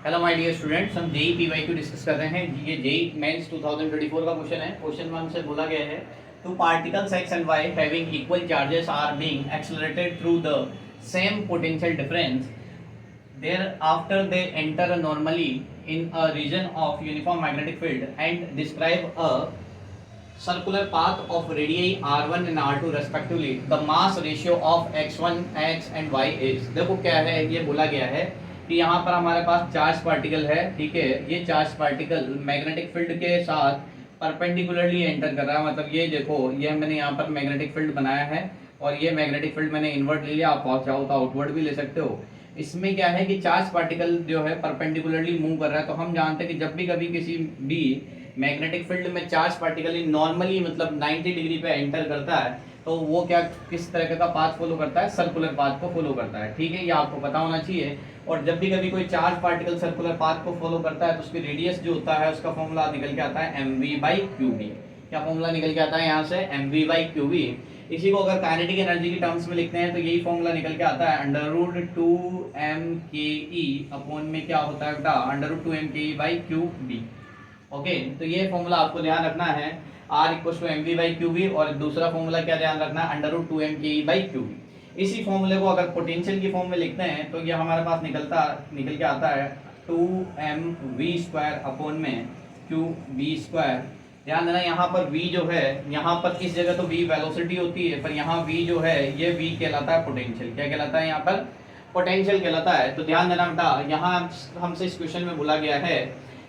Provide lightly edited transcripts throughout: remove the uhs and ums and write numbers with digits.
Hello my dear students, हम JEE PY को discuss कर रहे हैं। ये जेई मेंस 2024 का क्वेश्चन है। क्वेश्चन वन से बोला गया है two particles X and Y having equal charges are being accelerated through the same potential difference thereafter they enter normally in a region of uniform magnetic field and describe a circular path of radii r1 and r2 respectively the mass ratio of x1 x and y is। देखो क्या है, ये बोला गया है कि यहाँ पर हमारे पास चार्ज पार्टिकल है, ठीक है। ये चार्ज पार्टिकल मैग्नेटिक फील्ड के साथ परपेंडिकुलरली एंटर कर रहा है। मतलब ये देखो, ये मैंने यहाँ पर मैग्नेटिक फील्ड बनाया है और ये मैग्नेटिक फील्ड मैंने इनवर्ट ले लिया। आप चाहो तो आउटवर्ड भी ले सकते हो। इसमें क्या है कि चार्ज पार्टिकल जो है परपेंडिकुलरली मूव कर रहा है। तो हम जानते हैं कि जब भी कभी किसी भी मैग्नेटिक फील्ड में चार्ज पार्टिकल नॉर्मली मतलब 90 डिग्री पे एंटर करता है तो वो क्या किस तरह का पाथ फॉलो करता है, सर्कुलर पाथ को फॉलो करता है, ठीक है। ये आपको पता होना चाहिए। और जब भी कभी कोई चार्ज पार्टिकल सर्कुलर पाथ को फॉलो करता है तो उसकी रेडियस जो होता है उसका फॉर्मूला निकल के आता है mv/qb। क्या फॉर्मूला निकल के आता है यहाँ से? mv/qb। इसी को अगर काइनेटिक एनर्जी की टर्म्स में लिखते हैं तो यही फॉर्मूला निकल के आता है √2mke अपॉन में क्या होता है बेटा, √2mke/qb। ओके, तो ये फॉर्मूला आपको ध्यान रखना है, R = mv/qb। और दूसरा फॉर्मूला क्या ध्यान रखना है, √2mke/qb। इसी फॉर्मूले को अगर पोटेंशियल की फॉर्म में लिखते हैं तो ये हमारे पास निकल के आता है 2mv² अपॉन में qb²। ध्यान देना, यहाँ पर v जो है, यहाँ पर इस जगह तो v वेलोसिटी होती है, पर यहाँ v जो है ये v कहलाता है पोटेंशियल। क्या कहलाता है यहाँ पर? पोटेंशियल कहलाता है। तो ध्यान देना बेटा, यहाँ हमसे इस क्वेश्चन में बोला गया है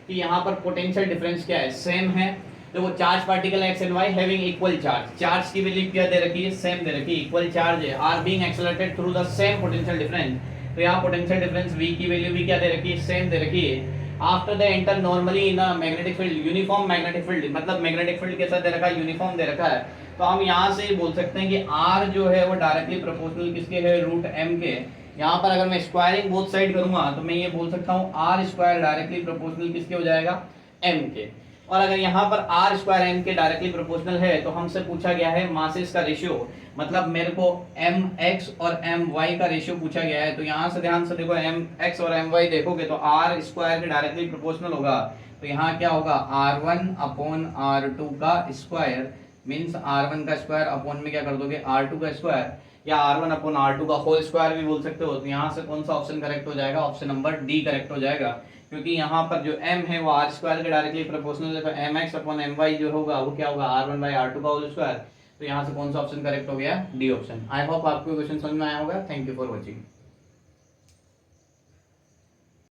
कि यहाँ पर पोटेंशियल डिफरेंस क्या है, सेम है। तो वो charge particle X and Y having equal charge, charge की वैल्यू क्या दे रखी है, सेम दे रखी है, इक्वल चार्ज है, are being accelerated through the same potential difference. तो यहाँ पोटेंशियल डिफरेंस v की वैल्यू भी क्या दे रखी है, सेम दे रखी है। After the enter normally in a magnetic field, uniform magnetic field, मतलब मैग्नेटिक फील्ड कैसा दे रखा है, यूनिफॉर्म दे रखा है। तो हम यहाँ से बोल सकते हैं कि r जो है वो डायरेक्टली प्रोपोर्शनल किसके है, √m के। यहाँ पर अगर मैं स्क्वायरिंग बोथ साइड करूंगा तो मैं ये बोल सकता हूँ r² डायरेक्टली प्रोपोर्शनल किसके हो जाएगा, m के। और अगर यहाँ पर r² m के डायरेक्टली प्रोपोर्शनल है तो हमसे पूछा गया है मासेस का रेशियो, मतलब मेरे को mx और my का रेशियो पूछा गया है। तो यहाँ से ध्यान से देखो, mx और my देखोगे तो r² के डायरेक्टली प्रोपोर्शनल होगा। तो यहाँ क्या होगा, r1 अपॉन r2 का स्क्वायर मीन्स r1 का स्क्वायर अपॉन में क्या कर दोगे, r2 का स्क्वायर, या r1 अपॉन r2 का होल स्क्वायर भी बोल सकते हो। तो यहाँ से कौन सा ऑप्शन करेक्ट हो जाएगा, ऑप्शन नंबर डी करेक्ट हो जाएगा। क्योंकि यहाँ पर जो m है वो r² के डायरेक्टली प्रोपोर्शनल है। तो mx अपॉन my जो होगा वो क्या होगा, r1/r2 का होल स्क्वायर। तो यहाँ से कौन सा ऑप्शन करेक्ट हो गया, डी ऑप्शन। आई होप आपको क्वेश्चन समझ में आया होगा। Thank you for watching.